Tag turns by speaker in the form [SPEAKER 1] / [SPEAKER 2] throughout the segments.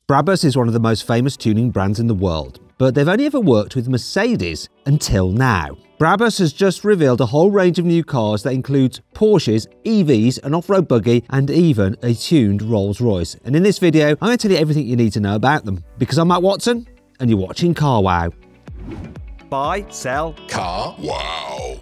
[SPEAKER 1] Brabus is one of the most famous tuning brands in the world, but they've only ever worked with Mercedes until now. Brabus has just revealed a whole range of new cars that includes Porsches, EVs, an off-road buggy, and even a tuned Rolls-Royce. And in this video, I'm going to tell you everything you need to know about them, because I'm Matt Watson, and you're watching Car Wow.
[SPEAKER 2] Buy, sell,
[SPEAKER 3] Car Wow.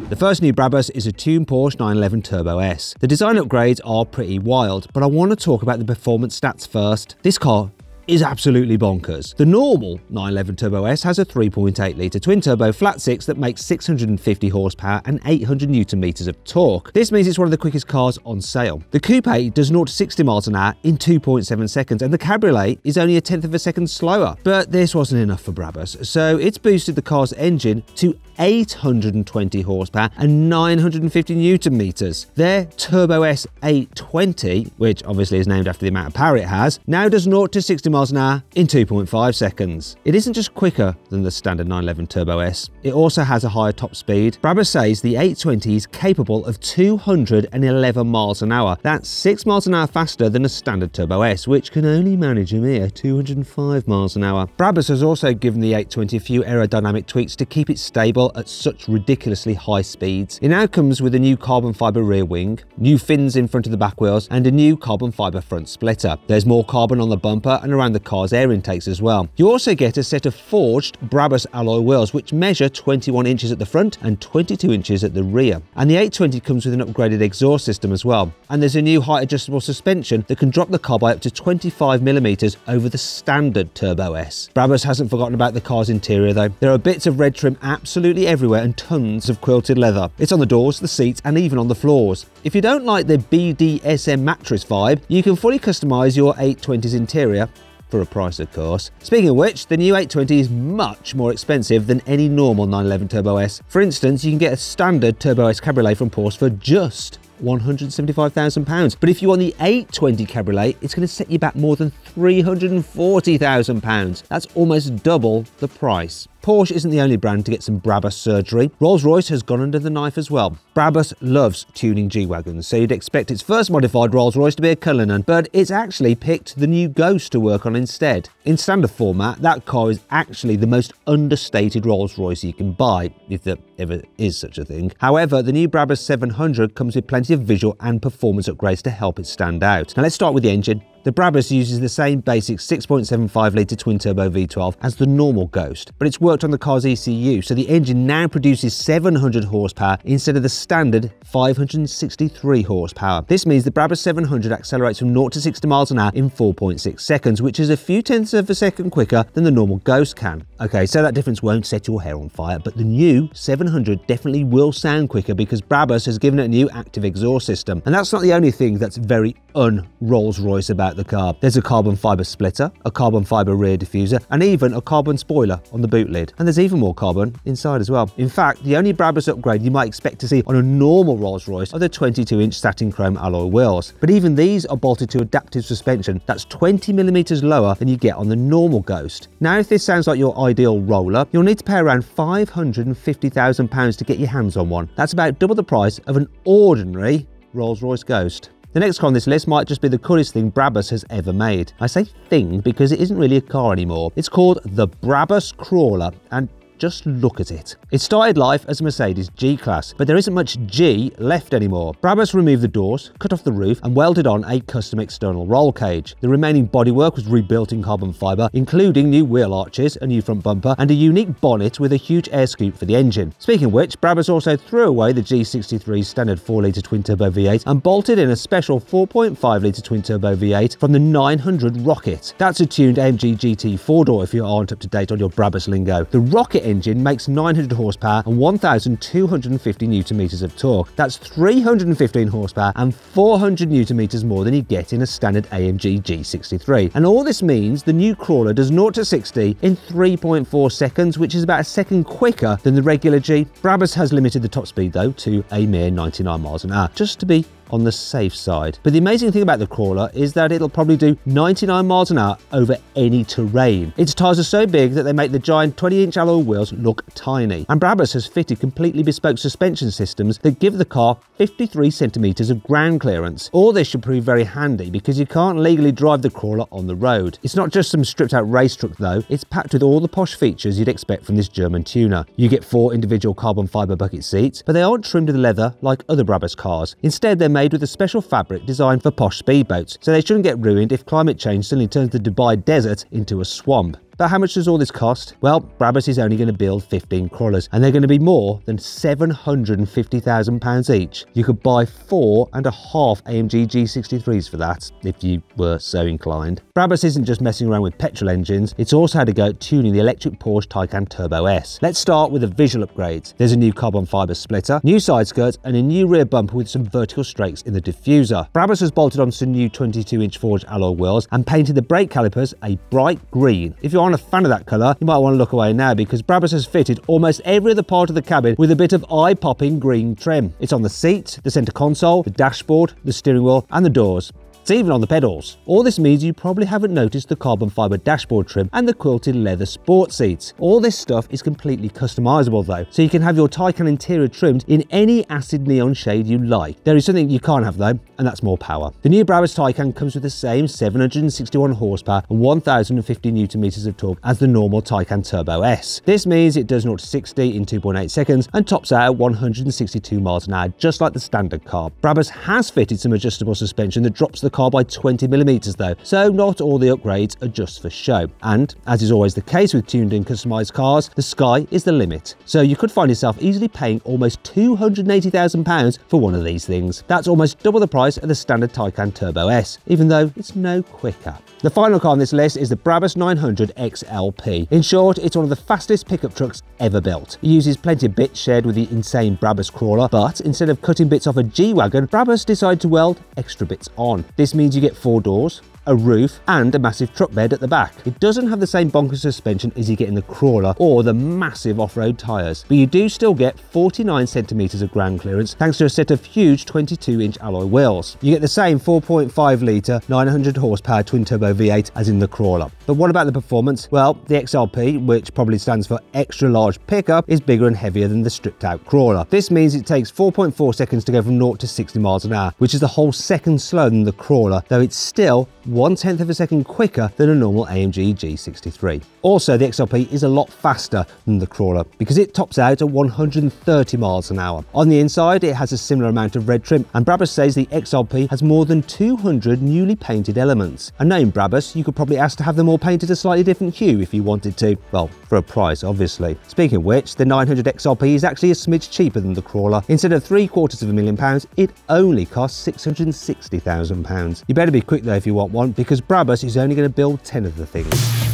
[SPEAKER 1] The first new Brabus is a tuned Porsche 911 Turbo S. The design upgrades are pretty wild, but I want to talk about the performance stats first. This car is absolutely bonkers. The normal 911 Turbo S has a 3.8 litre twin-turbo flat six that makes 650 horsepower and 800 newton meters of torque. This means it's one of the quickest cars on sale. The coupe does 0 to 60 miles an hour in 2.7 seconds, and the cabriolet is only a tenth of a second slower. But this wasn't enough for Brabus, so it's boosted the car's engine to 820 horsepower and 950 newton meters. Their Turbo S 820, which obviously is named after the amount of power it has, now does 0 to 60 miles an hour in 2.5 seconds. It isn't just quicker than the standard 911 Turbo S, it also has a higher top speed. Brabus says the 820 is capable of 211 miles an hour. That's 6 miles an hour faster than a standard Turbo S, which can only manage a mere 205 miles an hour. Brabus has also given the 820 a few aerodynamic tweaks to keep it stable at such ridiculously high speeds. It now comes with a new carbon fibre rear wing, new fins in front of the back wheels, and a new carbon fibre front splitter. There's more carbon on the bumper and around the car's air intakes as well. You also get a set of forged Brabus alloy wheels which measure 21 inches at the front and 22 inches at the rear. And the 820 comes with an upgraded exhaust system as well. And there's a new height adjustable suspension that can drop the car by up to 25mm over the standard Turbo S. Brabus hasn't forgotten about the car's interior though. There are bits of red trim absolutely everywhere and tons of quilted leather. It's on the doors, the seats, and even on the floors. If you don't like the BDSM mattress vibe, you can fully customise your 820's interior, for a price of course. Speaking of which, the new 820 is much more expensive than any normal 911 Turbo S. For instance, you can get a standard Turbo S cabriolet from Porsche for just £175,000. But if you want the 820 cabriolet, it's going to set you back more than £340,000. That's almost double the price. Porsche isn't the only brand to get some Brabus surgery. Rolls-Royce has gone under the knife as well. Brabus loves tuning G-Wagons, so you'd expect its first modified Rolls-Royce to be a Cullinan, but it's actually picked the new Ghost to work on instead. In standard format, that car is actually the most understated Rolls-Royce you can buy, if there ever is such a thing. However, the new Brabus 700 comes with plenty of visual and performance upgrades to help it stand out. Now let's start with the engine. The Brabus uses the same basic 6.75 litre twin-turbo V12 as the normal Ghost, but it's worked on the car's ECU, so the engine now produces 700 horsepower instead of the standard 563 horsepower. This means the Brabus 700 accelerates from 0 to 60 miles an hour in 4.6 seconds, which is a few tenths of a second quicker than the normal Ghost can. Okay, so that difference won't set your hair on fire, but the new 700 definitely will sound quicker because Brabus has given it a new active exhaust system. And that's not the only thing that's very un-Rolls-Royce about the car. There's a carbon fibre splitter, a carbon fibre rear diffuser, and even a carbon spoiler on the boot lid. And there's even more carbon inside as well. In fact, the only Brabus upgrade you might expect to see on a normal Rolls-Royce are the 22-inch satin chrome alloy wheels. But even these are bolted to adaptive suspension that's 20mm lower than you get on the normal Ghost. Now, if this sounds like your ideal roller, you'll need to pay around £550,000 to get your hands on one. That's about double the price of an ordinary Rolls-Royce Ghost. The next car on this list might just be the coolest thing Brabus has ever made. I say thing because it isn't really a car anymore. It's called the Brabus Crawler, and just look at it. It started life as a Mercedes G-Class, but there isn't much G left anymore. Brabus removed the doors, cut off the roof, and welded on a custom external roll cage. The remaining bodywork was rebuilt in carbon fibre, including new wheel arches, a new front bumper, and a unique bonnet with a huge air scoop for the engine. Speaking of which, Brabus also threw away the G63's standard 4-litre twin-turbo V8 and bolted in a special 4.5-litre twin-turbo V8 from the 900 Rocket. That's a tuned AMG GT 4-door if you aren't up to date on your Brabus lingo. The Rocket engine makes 900 horsepower and 1,250 newton meters of torque. That's 315 horsepower and 400 newton meters more than you get in a standard AMG G63. And all this means the new Crawler does 0 to 60 in 3.4 seconds, which is about a second quicker than the regular G. Brabus has limited the top speed though to a mere 99 miles an hour, just to be on the safe side. But the amazing thing about the Crawler is that it'll probably do 99 miles an hour over any terrain. Its tyres are so big that they make the giant 20-inch alloy wheels look tiny. And Brabus has fitted completely bespoke suspension systems that give the car 53 centimetres of ground clearance. All this should prove very handy because you can't legally drive the Crawler on the road. It's not just some stripped out race truck though, it's packed with all the posh features you'd expect from this German tuner. You get 4 individual carbon fibre bucket seats, but they aren't trimmed with leather like other Brabus cars. Instead, they're made with a special fabric designed for posh speedboats, so they shouldn't get ruined if climate change suddenly turns the Dubai desert into a swamp. But how much does all this cost? Well, Brabus is only going to build 15 Crawlers, and they're going to be more than £750,000 each. You could buy 4.5 AMG G63s for that, if you were so inclined. Brabus isn't just messing around with petrol engines, it's also had a go at tuning the electric Porsche Taycan Turbo S. Let's start with the visual upgrades. There's a new carbon fibre splitter, new side skirts, and a new rear bumper with some vertical strakes in the diffuser. Brabus has bolted on some new 22-inch forged alloy wheels and painted the brake calipers a bright green. If you're a fan of that colour, you might want to look away now because Brabus has fitted almost every other part of the cabin with a bit of eye-popping green trim. It's on the seat, the centre console, the dashboard, the steering wheel and the doors. It's even on the pedals. All this means you probably haven't noticed the carbon fibre dashboard trim and the quilted leather sport seats. All this stuff is completely customisable though, so you can have your Taycan interior trimmed in any acid neon shade you like. There is something you can't have though, and that's more power. The new Brabus Taycan comes with the same 761 horsepower and 1050 Nm of torque as the normal Taycan Turbo S. This means it does 0 to 60 in 2.8 seconds and tops out at 162 miles an hour, just like the standard car. Brabus has fitted some adjustable suspension that drops the car by 20mm though, so not all the upgrades are just for show. And, as is always the case with tuned and customised cars, the sky is the limit. So you could find yourself easily paying almost £280,000 for one of these things. That's almost double the price of the standard Taycan Turbo S, even though it's no quicker. The final car on this list is the Brabus 900 XLP. In short, it's one of the fastest pickup trucks ever built. It uses plenty of bits shared with the insane Brabus Crawler, but instead of cutting bits off a G-Wagon, Brabus decided to weld extra bits on. This means you get 4 doors, a roof and a massive truck bed at the back. It doesn't have the same bonkers suspension as you get in the Crawler or the massive off-road tyres, but you do still get 49 centimetres of ground clearance thanks to a set of huge 22-inch alloy wheels. You get the same 4.5 litre 900 horsepower twin turbo V8 as in the Crawler. But what about the performance? Well, the XLP, which probably stands for extra large pickup, is bigger and heavier than the stripped out Crawler. This means it takes 4.4 seconds to go from 0 to 60 miles an hour, which is a whole second slower than the Crawler, though it's still 1/10 of a second quicker than a normal AMG G63. Also, the XLP is a lot faster than the Crawler because it tops out at 130 miles an hour. On the inside, it has a similar amount of red trim, and Brabus says the XLP has more than 200 newly painted elements. And knowing Brabus, you could probably ask to have them all painted a slightly different hue if you wanted to. Well, for a price, obviously. Speaking of which, the 900 XLP is actually a smidge cheaper than the Crawler. Instead of £750,000, it only costs £660,000. You better be quick though if you want one, because Brabus is only going to build 10 of the things.